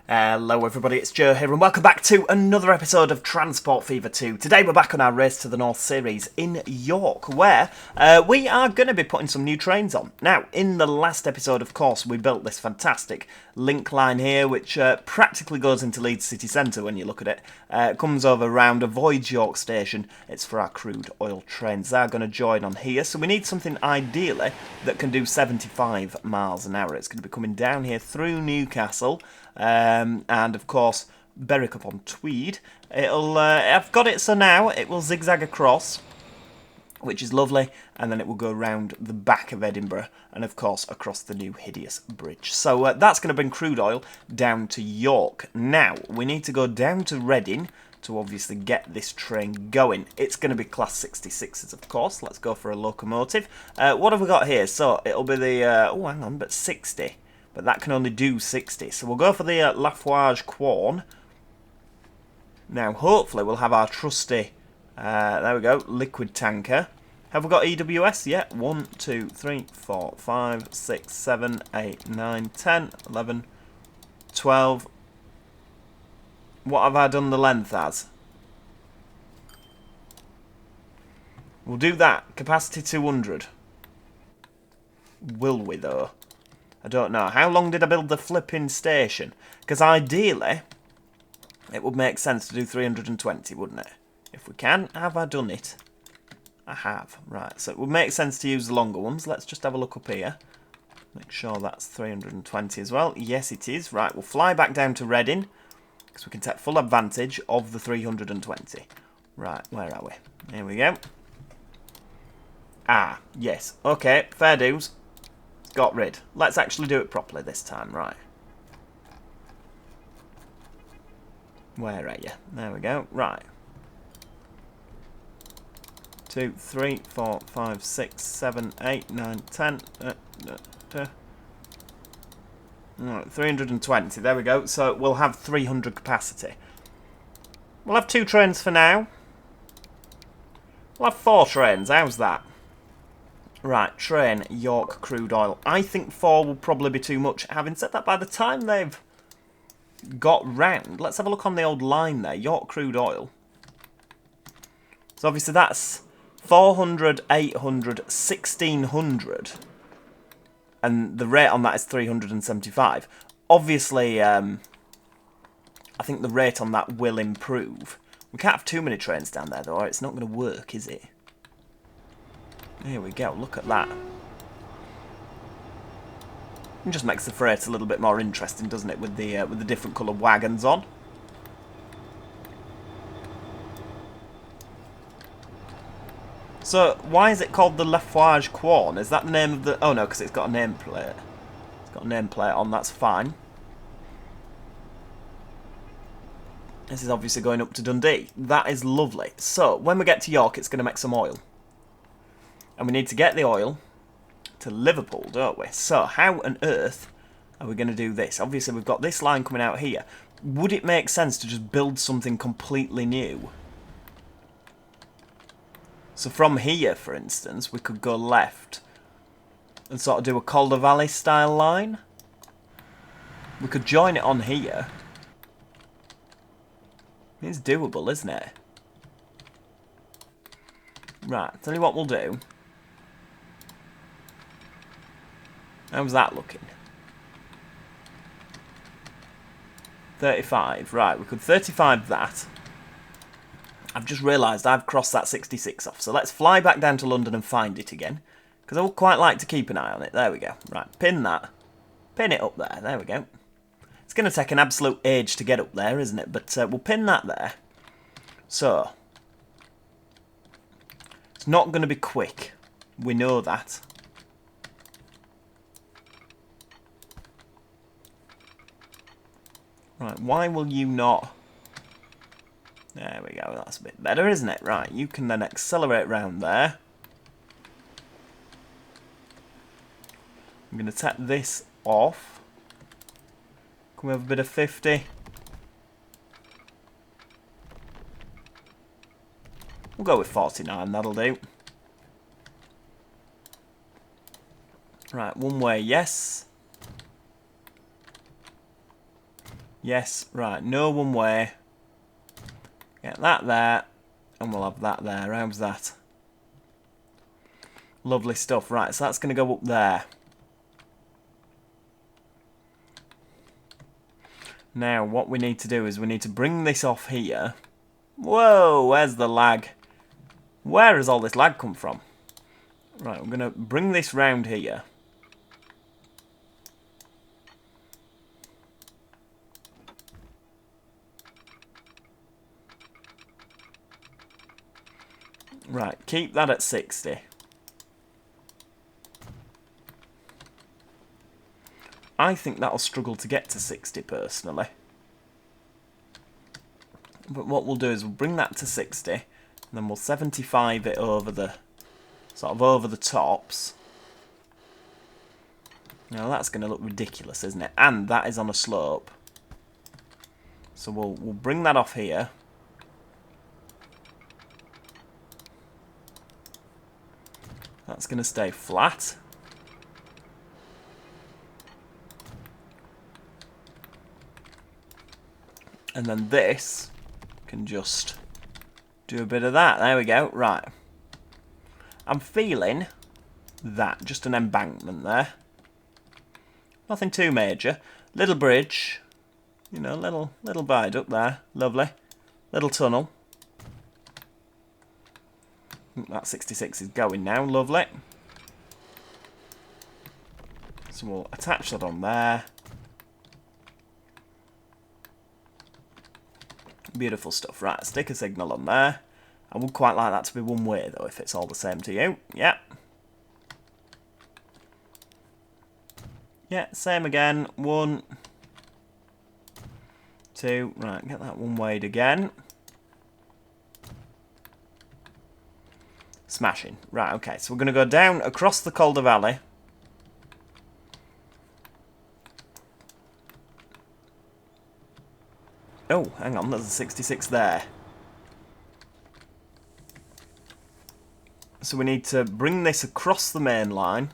Hello everybody, it's Joe here and welcome back to another episode of Transport Fever 2. Today we're back on our Race to the North series in York, where we are going to be putting some new trains on. Now, in the last episode, of course, we built this fantastic link line here, which practically goes into Leeds city centre when you look at it. It comes over round, avoids York station. It's for our crude oil trains. They're going to join on here, so we need something ideally that can do 75 miles an hour. It's going to be coming down here through Newcastle. And of course Berwick upon Tweed. I've got it so now it will zigzag across, which is lovely, and then it will go round the back of Edinburgh and of course across the new hideous bridge. So that's going to bring crude oil down to York. Now we need to go down to Reading to obviously get this train going. It's going to be class 66s, of course. Let's go for a locomotive. What have we got here? So it'll be the oh, hang on, but 60. But that can only do 60. So we'll go for the Lafarge Quorn. Now, hopefully, we'll have our trusty, there we go, liquid tanker. Have we got EWS yet? 1, 2, 3, 4, 5, 6, 7, 8, 9, 10, 11, 12. What have I done the length as? We'll do that. Capacity 200. Will we, though? I don't know. How long did I build the flipping station? Because ideally, it would make sense to do 320, wouldn't it? If we can, have I done it? I have. Right, so it would make sense to use the longer ones. Let's just have a look up here. Make sure that's 320 as well. Yes, it is. Right, we'll fly back down to Reading, because we can take full advantage of the 320. Right, where are we? Here we go. Ah, yes. Okay, fair dues. Got rid. Let's actually do it properly this time, right. Where are you? There we go. Right. 2, 3, 4, 5, 6, 7, 8, 9, 10. Right, 320. There we go. So we'll have 300 capacity. We'll have 2 trains for now. We'll have 4 trains. How's that? Right, train, York crude oil. I think 4 will probably be too much. Having said that, by the time they've got round, let's have a look on the old line there. York crude oil. So obviously that's 400, 800, 1600. And the rate on that is 375. Obviously, I think the rate on that will improve. We can't have too many trains down there, though, or it's not going to work, is it? Here we go, look at that. It just makes the freight a little bit more interesting, doesn't it, with the different coloured wagons on. So, why is it called the Lafarge Quorn? Is that the name of the... Oh no, because it's got a nameplate. It's got a nameplate on, that's fine. This is obviously going up to Dundee. That is lovely. So, when we get to York, it's going to make some oil. And we need to get the oil to Liverpool, don't we? So, how on earth are we going to do this? Obviously, we've got this line coming out here. Would it make sense to just build something completely new? So, from here, for instance, we could go left and sort of do a Calder Valley style line. We could join it on here. It's doable, isn't it? Right, tell you what we'll do. How's that looking? 35. Right, we could 35 that. I've just realised I've crossed that 66 off. So let's fly back down to London and find it again. Because I would quite like to keep an eye on it. There we go. Right, pin that. Pin it up there. There we go. It's going to take an absolute age to get up there, isn't it? But we'll pin that there. So, it's not going to be quick. We know that. Right, why will you not... There we go, that's a bit better, isn't it? Right, you can then accelerate round there. I'm going to tap this off. Can we have a bit of 50? We'll go with 49, that'll do. Right, one way, yes. Yes, right, no one way. Get that there, and we'll have that there. How's that? Lovely stuff. Right, so that's going to go up there. Now, what we need to do is we need to bring this off here. Whoa, where's the lag? Where has all this lag come from? Right, we're going to bring this round here. Right, keep that at 60. I think that'll struggle to get to 60 personally. But what we'll do is we'll bring that to 60, and then we'll 75 it over the, sort of over the tops. Now that's going to look ridiculous, isn't it? And that is on a slope. So we'll bring that off here. That's going to stay flat. And then this can just do a bit of that. There we go. Right. I'm feeling that. Just an embankment there. Nothing too major. Little bridge. You know, little viaduct there. Lovely. Little tunnel. That 66 is going now. Lovely. So we'll attach that on there. Beautiful stuff. Right, stick a signal on there. I would quite like that to be one way, though, if it's all the same to you. Yeah. Yeah, same again. 1, 2. Right, get that one wayed again. Smashing. Right, okay. So we're going to go down across the Calder Valley. Oh, hang on, there's a 66 there. So we need to bring this across the main line.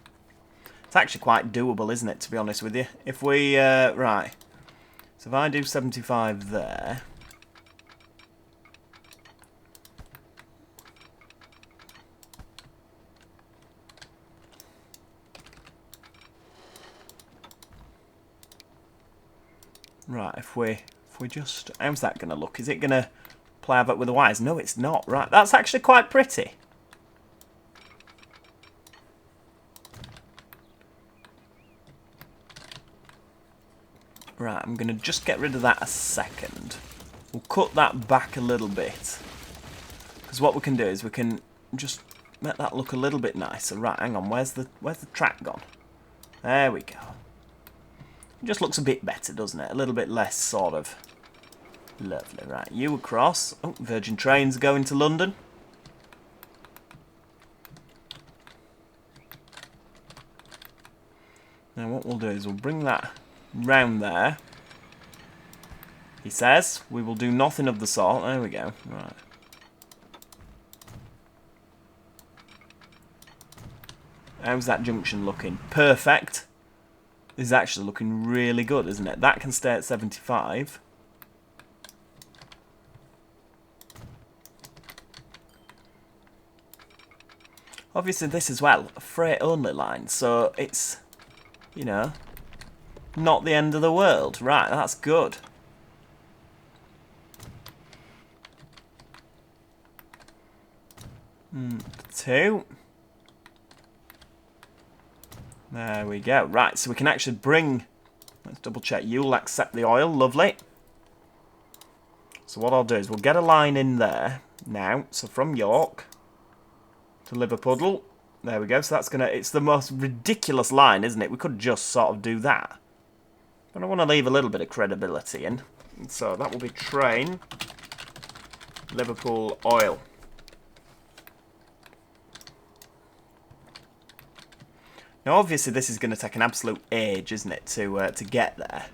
It's actually quite doable, isn't it, to be honest with you? If we, right. So if I do 75 there. Right, if we just... How's that going to look? Is it going to play havoc with the wires? No, it's not. Right, that's actually quite pretty. Right, I'm going to just get rid of that a second. We'll cut that back a little bit. Because what we can do is we can just make that look a little bit nicer. Right, hang on, where's the track gone? There we go. It just looks a bit better, doesn't it? A little bit less sort of... Lovely. Right, you across. Oh, Virgin Trains going to London. Now what we'll do is we'll bring that round there. He says we will do nothing of the sort. There we go. Right. How's that junction looking? Perfect. This is actually looking really good, isn't it? That can stay at 75. Obviously this as well, a freight only line, so it's, you know, not the end of the world. Right, that's good. Two. There we go. Right, so we can actually bring... Let's double check. You'll accept the oil. Lovely. So what I'll do is we'll get a line in there now. So from York to Liverpool. There we go. So that's going to... It's the most ridiculous line, isn't it? We could just sort of do that. But I want to leave a little bit of credibility in. So that will be train, Liverpool, oil. Now, obviously, this is going to take an absolute age, isn't it, to get there.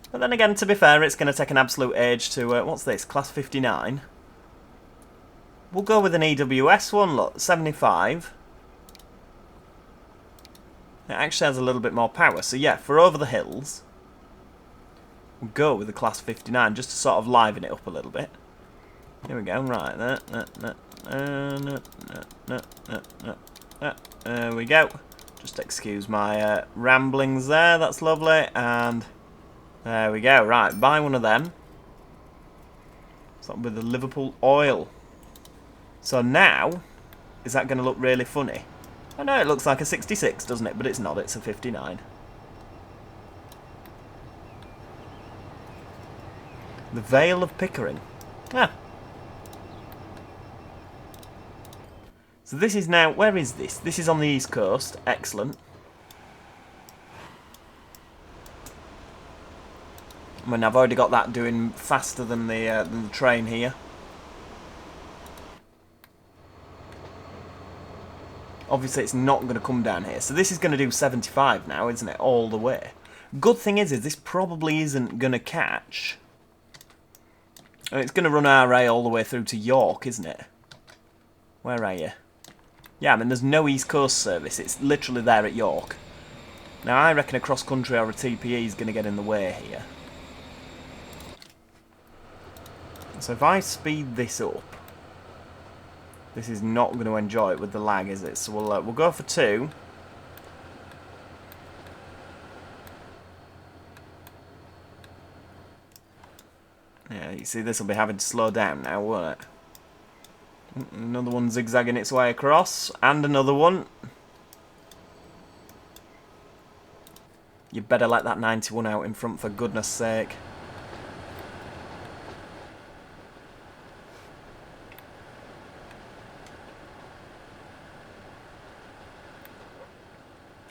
But then again, to be fair, it's going to take an absolute age to... what's this? Class 59? We'll go with an EWS one, look. 75. It actually has a little bit more power. So, yeah, for over the hills. we'll go with the class 59 just to sort of liven it up a little bit. Here we go, right, there we go. Just excuse my ramblings there, that's lovely, and there we go. Right, buy one of them. So with the Liverpool oil. So now, is that going to look really funny? I know it looks like a 66, doesn't it? But it's not, it's a 59. The Vale of Pickering. Ah. So this is now, where is this? This is on the East Coast. Excellent. I mean, I've already got that doing faster than the train here. Obviously, it's not going to come down here. So this is going to do 75 now, isn't it? All the way. Good thing is this probably isn't going to catch. And it's going to run RA all the way through to York, isn't it? Where are you? Yeah, I mean, there's no East Coast service. It's literally there at York. Now, I reckon a cross-country or a TPE is going to get in the way here. So if I speed this up, this is not going to enjoy it with the lag, is it? So we'll go for 2. Yeah, you see this will be having to slow down now, won't it? Another one zigzagging its way across, and another one. You better let that 91 out in front, for goodness sake.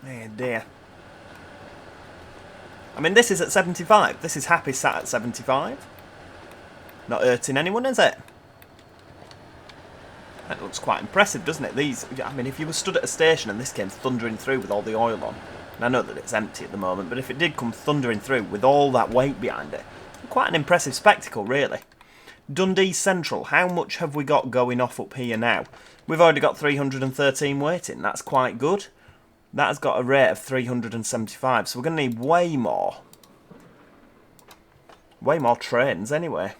Oh dear. I mean, this is at 75. This is happy sat at 75. Not hurting anyone, is it? That looks quite impressive, doesn't it? These, I mean, if you were stood at a station and this came thundering through with all the oil on, and I know that it's empty at the moment, but if it did come thundering through with all that weight behind it, quite an impressive spectacle, really. Dundee Central, how much have we got going off up here now? We've already got 313 waiting, that's quite good. That has got a rate of 375, so we're going to need way more. Way more trains, anyway.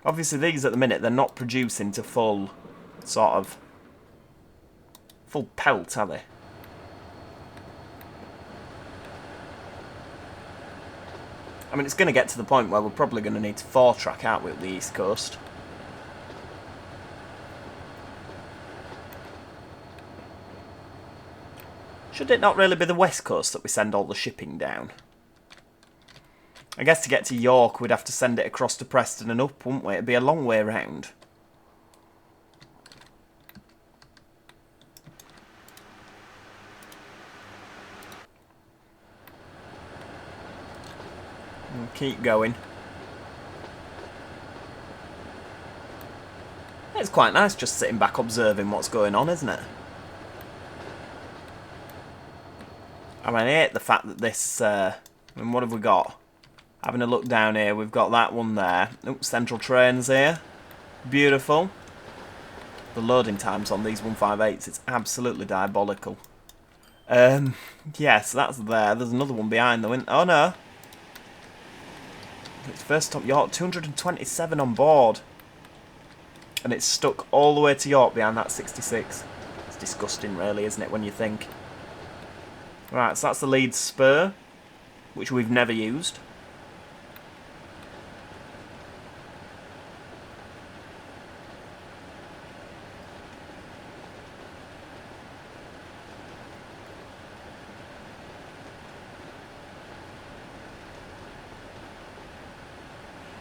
Obviously, these at the minute, they're not producing to full, sort of, full pelt, are they? I mean, it's going to get to the point where we're probably going to need to 4-track, aren't we, at the East Coast? Should it not really be the West Coast that we send all the shipping down? I guess to get to York, we'd have to send it across to Preston and up, wouldn't we? It'd be a long way round. We'll keep going. It's quite nice just sitting back observing what's going on, isn't it? I mean, I hate the fact that this... I mean, what have we got? Having a look down here, we've got that one there. Oops, Central Trains here. Beautiful. The loading times on these 158s, it's absolutely diabolical. Yes, that's there. There's another one behind though. Oh no. It's first stop York, 227 on board. And it's stuck all the way to York behind that 66. It's disgusting really, isn't it, when you think. Right, so that's the Leeds spur, which we've never used.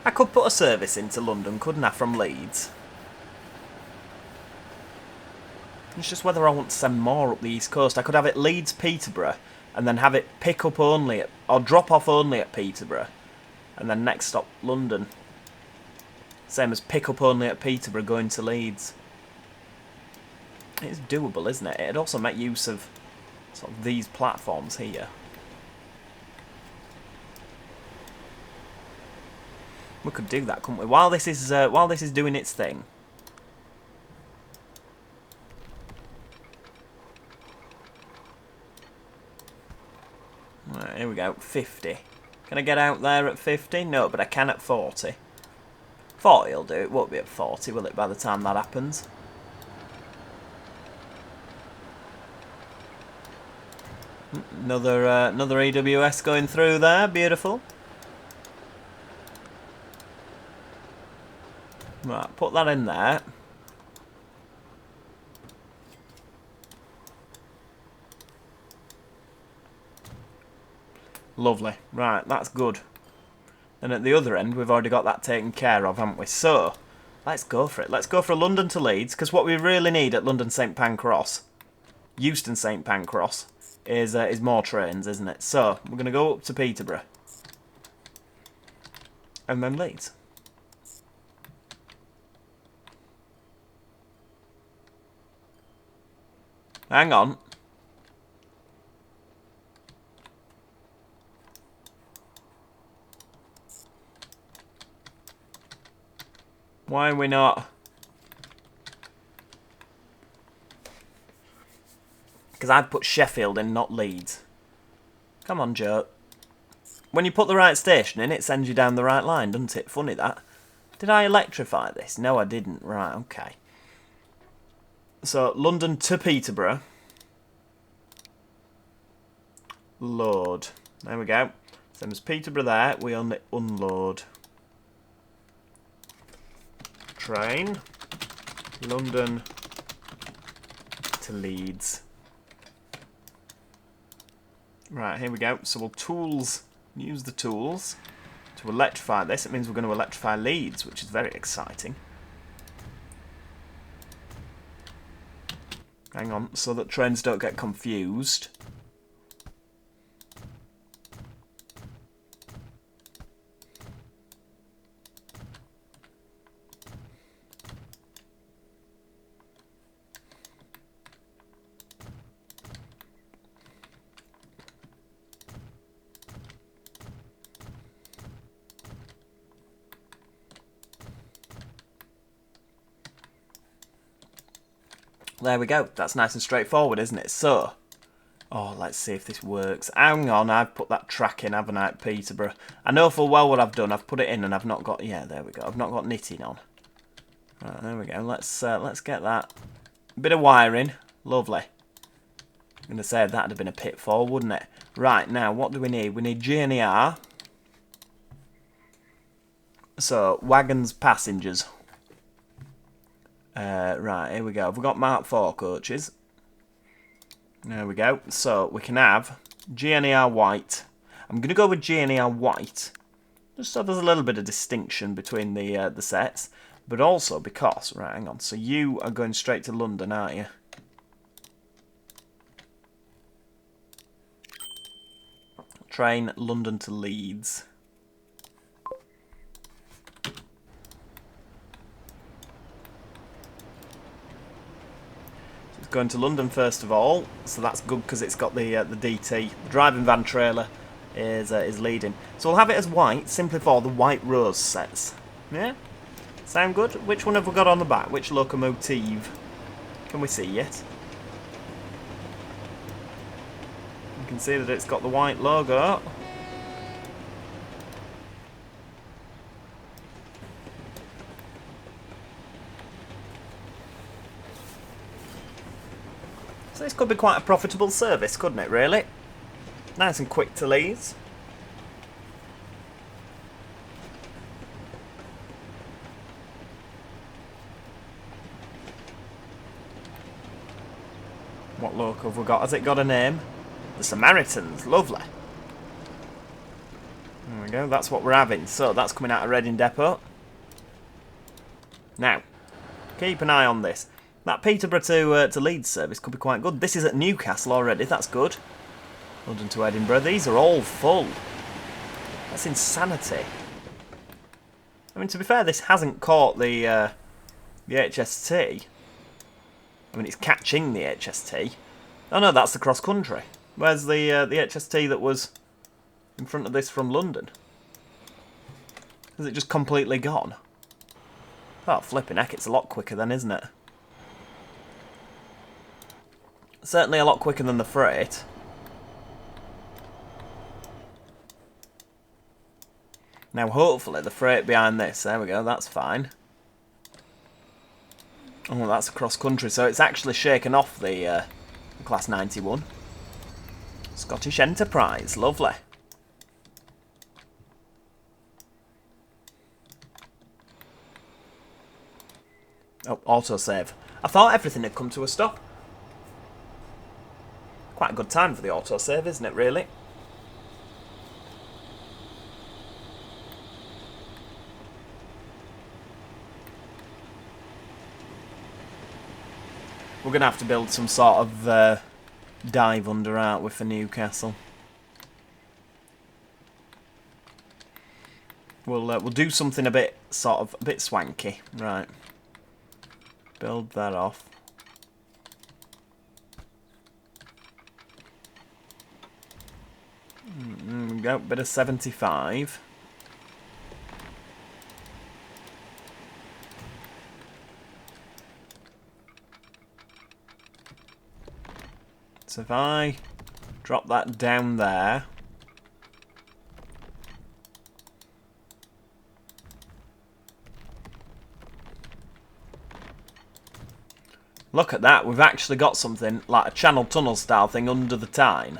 I could put a service into London, couldn't I, from Leeds? It's just whether I want to send more up the East Coast. I could have it Leeds, Peterborough, and then have it pick up only at, or drop off only at Peterborough, and then next stop London. Same as pick up only at Peterborough going to Leeds. It's doable, isn't it? It'd also make use of sort of these platforms here. We could do that, couldn't we? While this is doing its thing. Right, here we go. 50. Can I get out there at 50? No, but I can at 40. 40 will do. It won't be at 40, will it, by the time that happens? Another EWS going through there. Beautiful. Right, put that in there. Lovely. Right, that's good. And at the other end, we've already got that taken care of, haven't we? So, let's go for it. Let's go for London to Leeds, because what we really need at London St Pancras, Euston St Pancras, is more trains, isn't it? So, we're going to go up to Peterborough. And then Leeds. Hang on. Why are we not? Because I'd put Sheffield in, not Leeds. Come on, Joe. When you put the right station in, it sends you down the right line, doesn't it? Funny that. Did I electrify this? No, I didn't. Right, okay. So, London to Peterborough. Load. There we go. Same as Peterborough there. We only unload. Train. London to Leeds. Right, here we go. So we'll use the tools to electrify this. It means we're going to electrify Leeds, which is very exciting. Hang on, so that trains don't get confused. There we go. That's nice and straightforward, isn't it? So, oh, let's see if this works. Hang on, I've put that track in, haven't I, at Peterborough? I know full well what I've done. I've put it in and I've not got... Yeah, there we go. I've not got knitting on. Right, there we go. Let's get that. Bit of wiring. Lovely. I'm going to say that'd have been a pitfall, wouldn't it? Right, now, what do we need? We need GNER. So, wagons, passengers. Right, here we go. Have we got Mark 4 coaches? There we go. So, we can have GNER white. I'm going to go with GNER white. Just so there's a little bit of distinction between the sets. But also because... Right, hang on. So, you are going straight to London, aren't you? Train London to Leeds. Going to London first of all, so that's good because it's got the DT. The driving van trailer is leading. So we'll have it as white, simply for the white rose sets. Yeah? Sound good? Which one have we got on the back? Which locomotive? Can we see yet? You can see that it's got the white logo. So this could be quite a profitable service, couldn't it, really? Nice and quick to Leeds. What local have we got? Has it got a name? The Samaritans. Lovely. There we go. That's what we're having. So that's coming out of Reading Depot. Now, keep an eye on this. That Peterborough to Leeds service could be quite good. This is at Newcastle already. That's good. London to Edinburgh. These are all full. That's insanity. I mean, to be fair, this hasn't caught the HST. I mean, it's catching the HST. Oh no, that's the cross country. Where's the HST that was in front of this from London? Is it just completely gone? Oh, flipping heck, it's a lot quicker then, isn't it? Certainly a lot quicker than the freight. Now, hopefully, the freight behind this, there we go, that's fine. Oh, that's across country, so it's actually shaken off the Class 91. Scottish Enterprise, lovely. Oh, autosave. I thought everything had come to a stop. Quite a good time for the autosave, isn't it, really? We're going to have to build some sort of dive under, aren't we, for Newcastle? We'll do something a bit swanky, right? Build that off. Go, bit of 75. So if I drop that down there, look at that, we've actually got something like a channel tunnel style thing under the Tyne.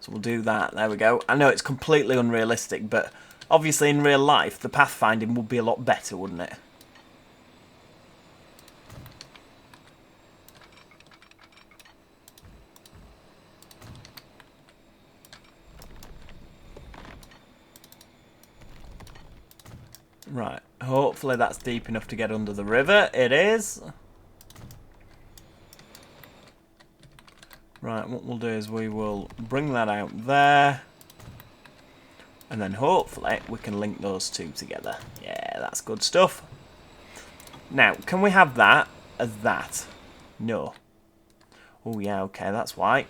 So we'll do that, there we go. I know it's completely unrealistic, but obviously in real life the pathfinding would be a lot better, wouldn't it? Right, hopefully that's deep enough to get under the river. It is. Right, what we'll do is we will bring that out there. And then hopefully we can link those two together. Yeah, that's good stuff. Now, can we have that as that? No. Oh yeah, okay, that's why.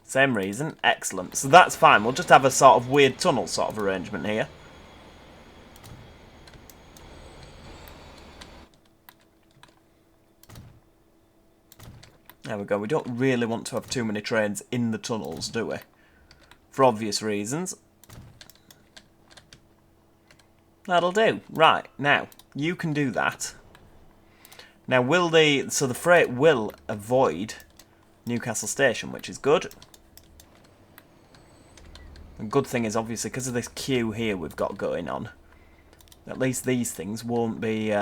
Same reason. Excellent. So that's fine. We'll just have a sort of weird tunnel sort of arrangement here. There we go. We don't really want to have too many trains in the tunnels, do we? For obvious reasons. That'll do. Right, now, you can do that. Now, so the freight will avoid Newcastle Station, which is good. The good thing is, obviously, because of this queue here we've got going on, at least these things won't be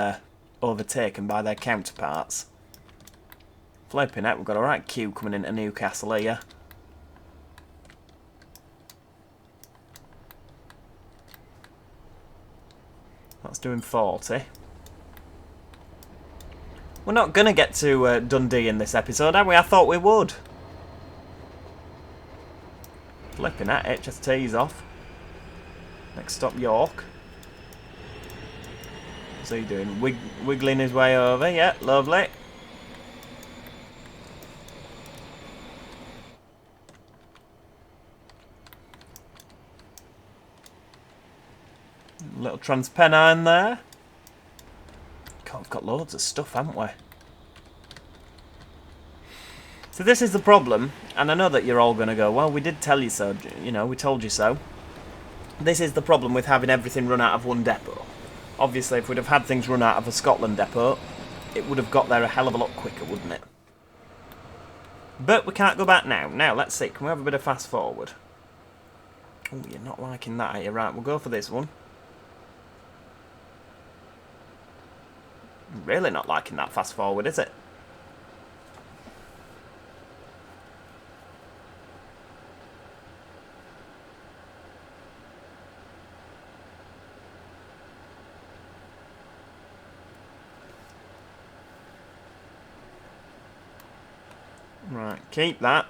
overtaken by their counterparts. Flipping out, we've got a right queue coming into Newcastle here. That's doing 40. We're not going to get to Dundee in this episode, are we? I thought we would. Flipping out, HST's off. Next stop, York. What's he doing? Wiggling his way over. Yeah, lovely. Little Transpennine there. God, we've got loads of stuff, haven't we? So this is the problem, and I know that you're all going to go, well, we did tell you so, you know, we told you so. This is the problem with having everything run out of one depot. Obviously, if we'd have had things run out of a Scotland depot, it would have got there a hell of a lot quicker, wouldn't it? But we can't go back now. Now, let's see, can we have a bit of fast forward? Oh, you're not liking that, are you? Right, we'll go for this one. Really not liking that fast forward, is it? Right, keep that.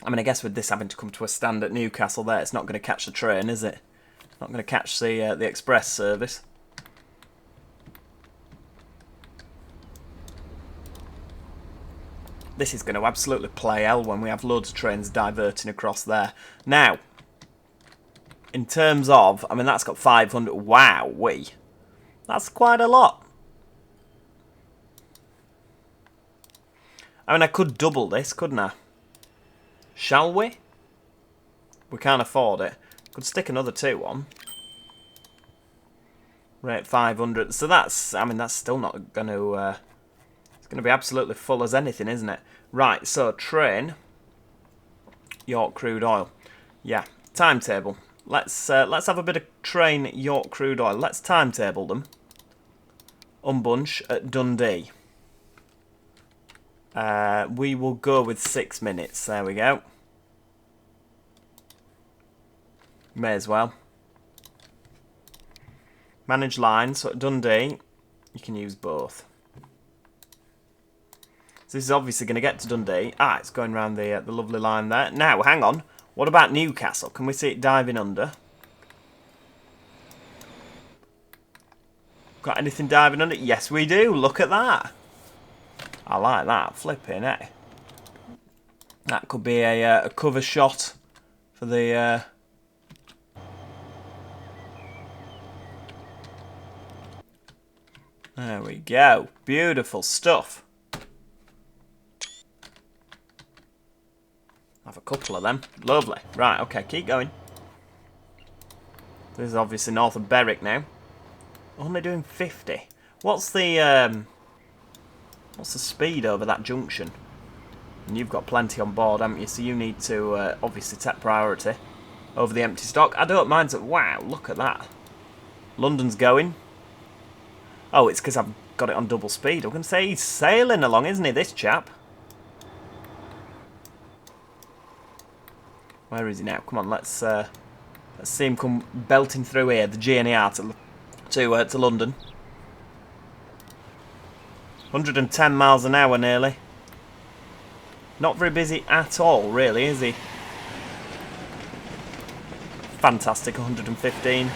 I mean, I guess with this having to come to a stand at Newcastle there, it's not going to catch the train, is it? Not going to catch the express service. This is going to absolutely play hell when we have loads of trains diverting across there. Now, in terms of, I mean, that's got 500. Wow, that's quite a lot. I mean, I could double this, couldn't I? Shall we? We can't afford it. Could stick another 2 on. Rate 500. So that's, I mean, that's still not going to... it's going to be absolutely full as anything, isn't it? Right, so train. York crude oil. Yeah, timetable. Let's have a bit of train York crude oil. Let's timetable them. Unbunch at Dundee. We will go with 6 minutes. There we go. May as well. Manage line. So at Dundee, you can use both. So this is obviously going to get to Dundee. Ah, it's going around the lovely line there. Now, hang on. What about Newcastle? Can we see it diving under? Got anything diving under? Yes, we do. Look at that. I like that. Flipping, eh? That could be a cover shot for the... There we go. Beautiful stuff. Have a couple of them. Lovely. Right, okay, keep going. This is obviously north of Berwick now. Only doing 50. What's the speed over that junction? And you've got plenty on board, haven't you? So you need to obviously take priority over the empty stock. I don't mind. Wow, look at that. London's going. Oh, it's because I've got it on double speed. I was going to say he's sailing along, isn't he, this chap? Where is he now? Come on, let's see him come belting through here, the GNR to London. 110 miles an hour nearly. Not very busy at all, really, is he? Fantastic, 115.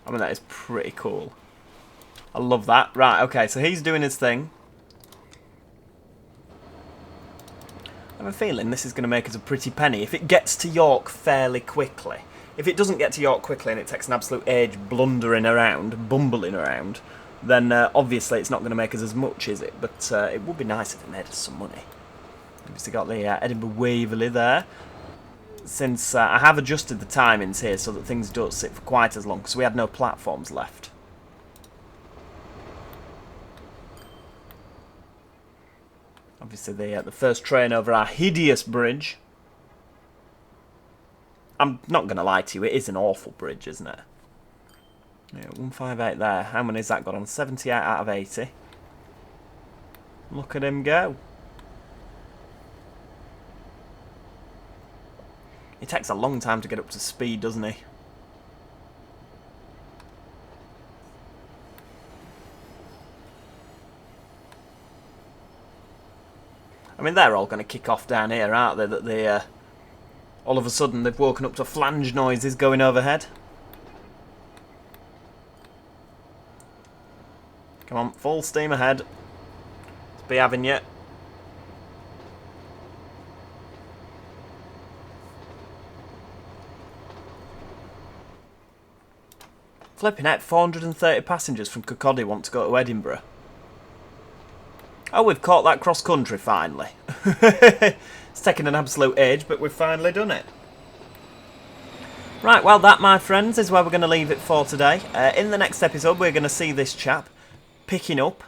I mean, that is pretty cool. I love that. Right, okay, so he's doing his thing. I have a feeling this is going to make us a pretty penny if it gets to York fairly quickly. If it doesn't get to York quickly and it takes an absolute age blundering around, bumbling around, then obviously it's not going to make us as much, is it? But it would be nice if it made us some money. Obviously got the Edinburgh Waverley there. Since I have adjusted the timings here so that things don't sit for quite as long, because we had no platforms left. Obviously the first train over our hideous bridge. I'm not going to lie to you, it is an awful bridge, isn't it? Yeah, 158 there. How many has that got on? 78 out of 80. Look at him go. It takes a long time to get up to speed, doesn't he? I mean, they're all going to kick off down here, aren't they? That they, all of a sudden, they've woken up to flange noises going overhead. Come on, full steam ahead. Let's be having you. Flipping out, 430 passengers from Kirkcaldy want to go to Edinburgh. Oh, we've caught that cross-country finally. It's taken an absolute age, but we've finally done it. Right, well, that, my friends, is where we're going to leave it for today. In the next episode, we're going to see this chap picking up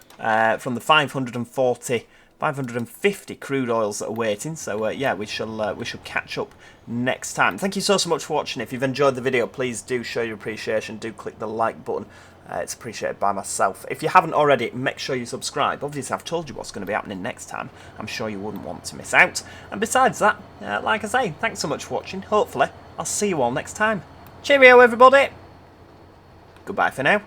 from the 550 crude oils that are waiting. So, yeah, we shall catch up next time. Thank you so much for watching. If you've enjoyed the video, please do show your appreciation. Do click the like button. It's appreciated by myself. If you haven't already, make sure you subscribe. Obviously, I've told you what's going to be happening next time. I'm sure you wouldn't want to miss out. And besides that, like I say, thanks so much for watching. Hopefully, I'll see you all next time. Cheerio, everybody. Goodbye for now.